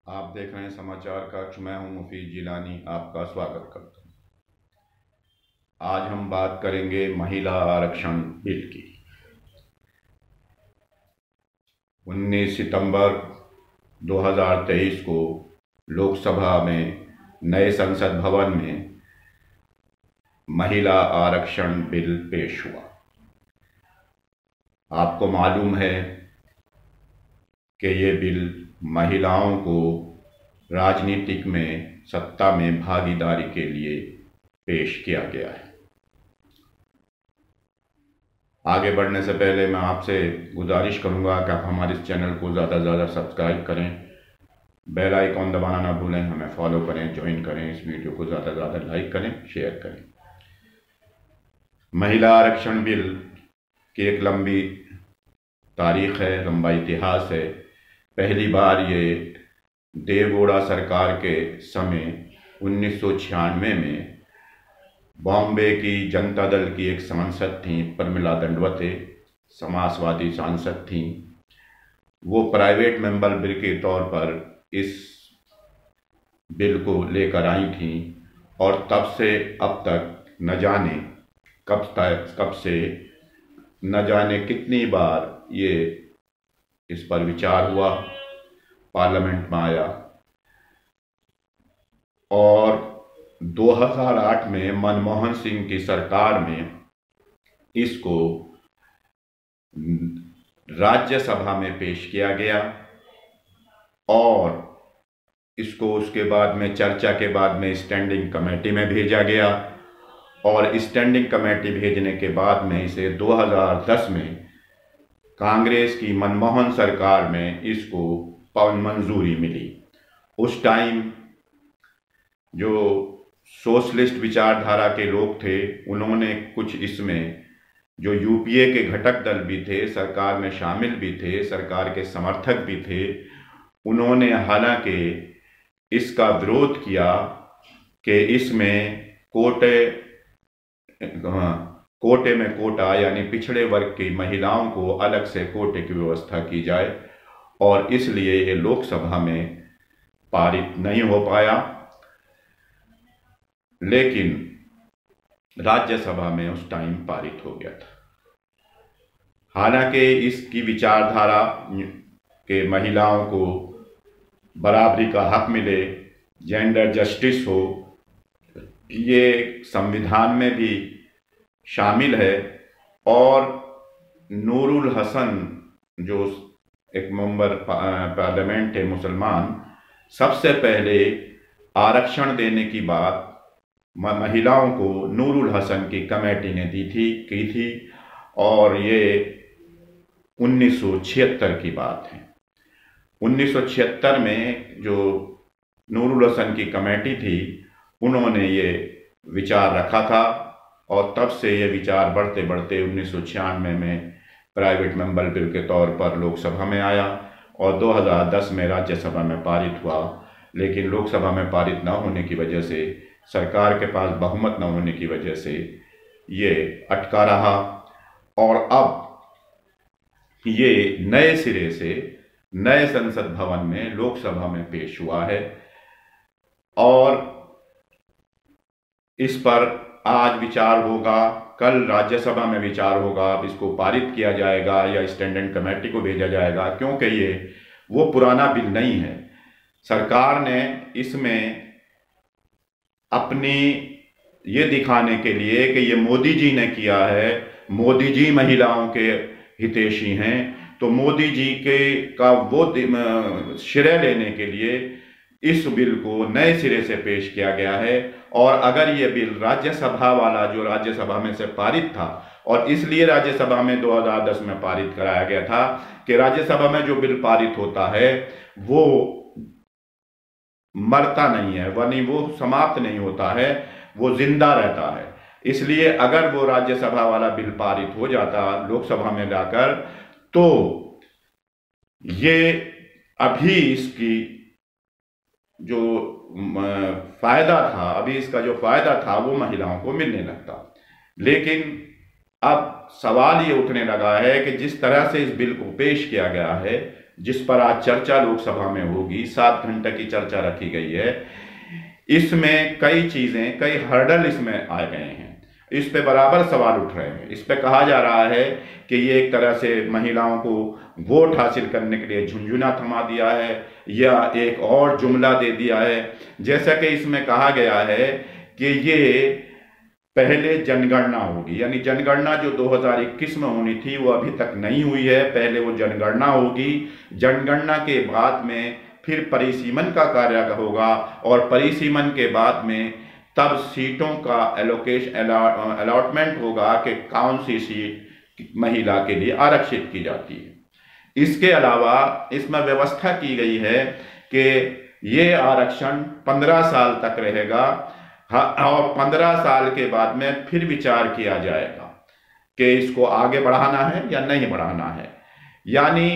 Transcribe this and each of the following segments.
आप देख रहे हैं समाचार कक्ष। मैं हूं मुफीद जिलानी, आपका स्वागत करता हूं। आज हम बात करेंगे महिला आरक्षण बिल की। 19 सितंबर 2023 को लोकसभा में नए संसद भवन में महिला आरक्षण बिल पेश हुआ। आपको मालूम है कि ये बिल महिलाओं को राजनीतिक में सत्ता में भागीदारी के लिए पेश किया गया है। आगे बढ़ने से पहले मैं आपसे गुजारिश करूंगा कि आप हमारे इस चैनल को ज़्यादा से ज़्यादा सब्सक्राइब करें, बेल आइकॉन दबाना ना भूलें, हमें फॉलो करें, ज्वाइन करें, इस वीडियो को ज़्यादा से ज़्यादा लाइक करें, शेयर करें। महिला आरक्षण बिल की एक लंबी तारीख है, लंबा इतिहास है। पहली बार ये देवगौड़ा सरकार के समय 1996 में बॉम्बे की जनता दल की एक सांसद थी, प्रमिला दंडवते, समाजवादी सांसद थी। वो प्राइवेट मेंबर बिल के तौर पर इस बिल को लेकर आई थी और तब से अब तक न जाने कब से न जाने कितनी बार ये इस पर विचार हुआ, पार्लियामेंट में आया और 2008 में मनमोहन सिंह की सरकार में इसको राज्यसभा में पेश किया गया और इसको उसके बाद में चर्चा के बाद में स्टैंडिंग कमेटी में भेजा गया और स्टैंडिंग कमेटी भेजने के बाद में इसे 2010 में कांग्रेस की मनमोहन सरकार में इसको मंजूरी मिली। उस टाइम जो सोशलिस्ट विचारधारा के लोग थे, उन्होंने कुछ इसमें जो यूपीए के घटक दल भी थे, सरकार में शामिल भी थे, सरकार के समर्थक भी थे, उन्होंने हालांकि इसका विरोध किया कि इसमें कोटे में कोटा यानी पिछड़े वर्ग की महिलाओं को अलग से कोटे की व्यवस्था की जाए और इसलिए ये लोकसभा में पारित नहीं हो पाया, लेकिन राज्यसभा में उस टाइम पारित हो गया था। हालांकि इसकी विचारधारा के महिलाओं को बराबरी का हक मिले, जेंडर जस्टिस हो, ये संविधान में भी शामिल है और नूरुल हसन जो एक मेंबर पार्लियामेंट थे मुसलमान, सबसे पहले आरक्षण देने की बात महिलाओं को नूरुल हसन की कमेटी ने की थी और ये 1976 की बात है। 1976 में जो नूरुल हसन की कमेटी थी, उन्होंने ये विचार रखा था और तब से ये विचार बढ़ते बढ़ते 1996 में प्राइवेट मेंबर बिल के तौर पर लोकसभा में आया और 2010 में राज्यसभा में पारित हुआ। लेकिन लोकसभा में पारित न होने की वजह से, सरकार के पास बहुमत न होने की वजह से ये अटका रहा और अब ये नए सिरे से नए संसद भवन में लोकसभा में पेश हुआ है और इस पर आज विचार होगा, कल राज्यसभा में विचार होगा, अब इसको पारित किया जाएगा या स्टैंडिंग कमेटी को भेजा जाएगा, क्योंकि ये वो पुराना बिल नहीं है। सरकार ने इसमें अपनी ये दिखाने के लिए कि ये मोदी जी ने किया है, मोदी जी महिलाओं के हितैषी हैं, तो मोदी जी के का वो श्रेय लेने के लिए इस बिल को नए सिरे से पेश किया गया है। और अगर ये बिल राज्यसभा वाला जो राज्यसभा में से पारित था, और इसलिए राज्यसभा में 2010 में पारित कराया गया था कि राज्यसभा में जो बिल पारित होता है वो मरता नहीं है, यानी वो समाप्त नहीं होता है, वो जिंदा रहता है। इसलिए अगर वो राज्यसभा वाला बिल पारित हो जाता लोकसभा में जाकर, तो ये अभी इसकी जो फायदा था, अभी इसका जो फायदा था वो महिलाओं को मिलने लगता। लेकिन अब सवाल ये उठने लगा है कि जिस तरह से इस बिल को पेश किया गया है जिस पर आज चर्चा लोकसभा में होगी, 7 घंटे की चर्चा रखी गई है, इसमें कई चीजें, कई हर्डल इसमें आ गए हैं। इस पे बराबर सवाल उठ रहे हैं। इस पे कहा जा रहा है कि ये एक तरह से महिलाओं को वोट हासिल करने के लिए झुंझुना थमा दिया है, या एक और जुमला दे दिया है। जैसा कि इसमें कहा गया है कि ये पहले जनगणना होगी, यानी जनगणना जो 2021 में होनी थी वो अभी तक नहीं हुई है। पहले वो जनगणना होगी, जनगणना के बाद में फिर परिसीमन का कार्य होगा, और परिसीमन के बाद में तब सीटों का अलॉटमेंट होगा कि कौन सी सीट महिला के लिए आरक्षित की जाती है। इसके अलावा इसमें व्यवस्था की गई है कि ये आरक्षण 15 साल तक रहेगा, और 15 साल के बाद में फिर विचार किया जाएगा कि इसको आगे बढ़ाना है या नहीं बढ़ाना है। यानी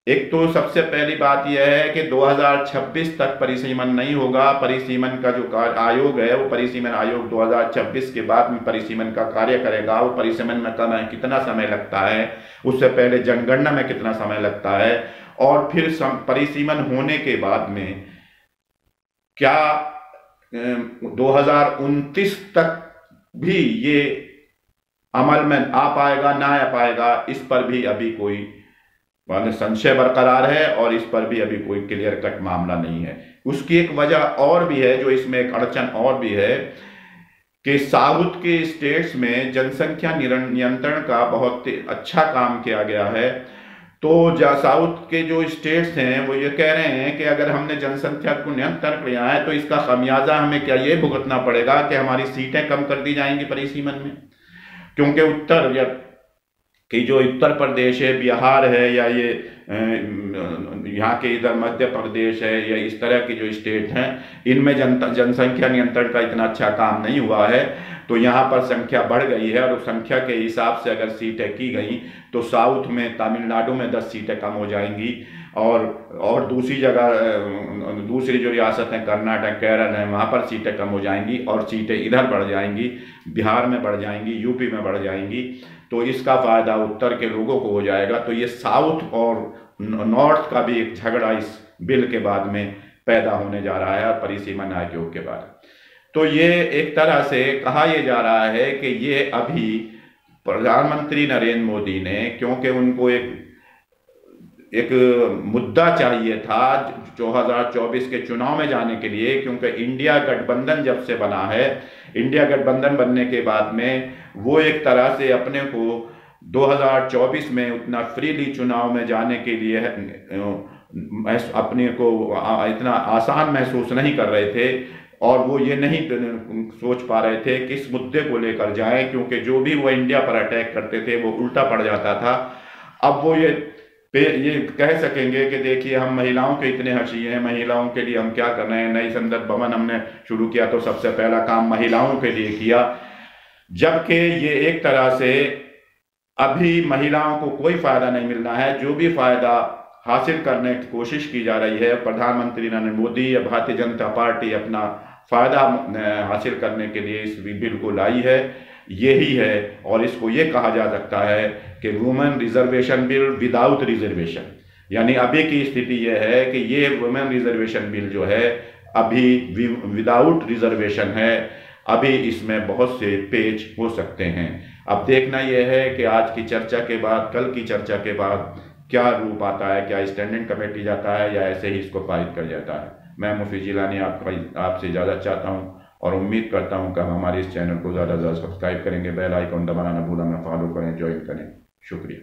एक तो सबसे पहली बात यह है कि 2026 तक परिसीमन नहीं होगा। परिसीमन का जो आयोग है, वो परिसीमन आयोग 2026 के बाद में परिसीमन का कार्य करेगा। वो परिसीमन में कितना समय लगता है, उससे पहले जनगणना में कितना समय लगता है, और फिर परिसीमन होने के बाद में क्या 2029 तक भी ये अमल में आ पाएगा ना आ पाएगा, इस पर भी अभी कोई संशय बरकरार है, और इस पर भी अभी कोई क्लियर कट मामला नहीं है। उसकी एक वजह और भी है, जो इसमें एक अड़चन और भी है, कि साउथ के स्टेट्स में जनसंख्या नियंत्रण का बहुत अच्छा काम किया गया है। तो साउथ के जो स्टेट्स हैं वो ये कह रहे हैं कि अगर हमने जनसंख्या को नियंत्रण किया है तो इसका खमियाजा हमें क्या ये भुगतना पड़ेगा कि हमारी सीटें कम कर दी जाएंगी परिसीमन में। क्योंकि उत्तर या कि जो उत्तर प्रदेश है, बिहार है, या ये यहाँ के इधर मध्य प्रदेश है, या इस तरह के जो स्टेट हैं, इनमें जनसंख्या नियंत्रण का इतना अच्छा काम नहीं हुआ है। तो यहाँ पर संख्या बढ़ गई है, और संख्या के हिसाब से अगर सीटें की गई तो साउथ में, तमिलनाडु में 10 सीटें कम हो जाएंगी, और दूसरी जगह, दूसरी जो रियासत हैं, कर्नाटक, केरल है, वहाँ पर सीटें कम हो जाएंगी, और सीटें इधर बढ़ जाएंगी, बिहार में बढ़ जाएंगी, यूपी में बढ़ जाएंगी। तो इसका फायदा उत्तर के लोगों को हो जाएगा। तो ये साउथ और नॉर्थ का भी एक झगड़ा इस बिल के बाद में पैदा होने जा रहा है, और परिसीमन आयोग के बाद। तो ये एक तरह से कहा यह जा रहा है कि ये अभी प्रधानमंत्री नरेंद्र मोदी ने, क्योंकि उनको एक मुद्दा चाहिए था 2024 के चुनाव में जाने के लिए, क्योंकि इंडिया गठबंधन जब से बना है, इंडिया गठबंधन बनने के बाद में वो एक तरह से अपने को 2024 में उतना फ्रीली चुनाव में जाने के लिए अपने को इतना आसान महसूस नहीं कर रहे थे, और वो ये नहीं सोच पा रहे थे किस मुद्दे को लेकर जाएं, क्योंकि जो भी वो इंडिया पर अटैक करते थे वो उल्टा पड़ जाता था। अब वो ये कह सकेंगे कि देखिए हम महिलाओं के इतने हसी हैं, महिलाओं के लिए हम क्या कर रहे हैं, नई संसद भवन हमने शुरू किया तो सबसे पहला काम महिलाओं के लिए किया। जबकि ये एक तरह से अभी महिलाओं को कोई फायदा नहीं मिलना है। जो भी फायदा हासिल करने की कोशिश की जा रही है, प्रधानमंत्री नरेंद्र मोदी या भारतीय जनता पार्टी अपना फायदा हासिल करने के लिए इस बिल को लाई है, यही है। और इसको ये कहा जा सकता है कि women reservation bill without reservation, यानी अभी की स्थिति यह है कि ये वुमेन रिजर्वेशन बिल जो है अभी विदाउट रिजर्वेशन है। अभी इसमें बहुत से पेच हो सकते हैं। अब देखना यह है कि आज की चर्चा के बाद, कल की चर्चा के बाद क्या रूप आता है, क्या स्टैंडिंग कमेटी जाता है या ऐसे ही इसको पारित कर जाता है। मैं मुफीद जिलानी आपसे इजाज़त चाहता हूँ, और उम्मीद करता हूँ कि हम हमारे इस चैनल को ज़्यादा से ज़्यादा सब्सक्राइब करेंगे, बेल आइकन दबाना ना भूलें, फॉलो करें, ज्वाइन करें। शुक्रिया।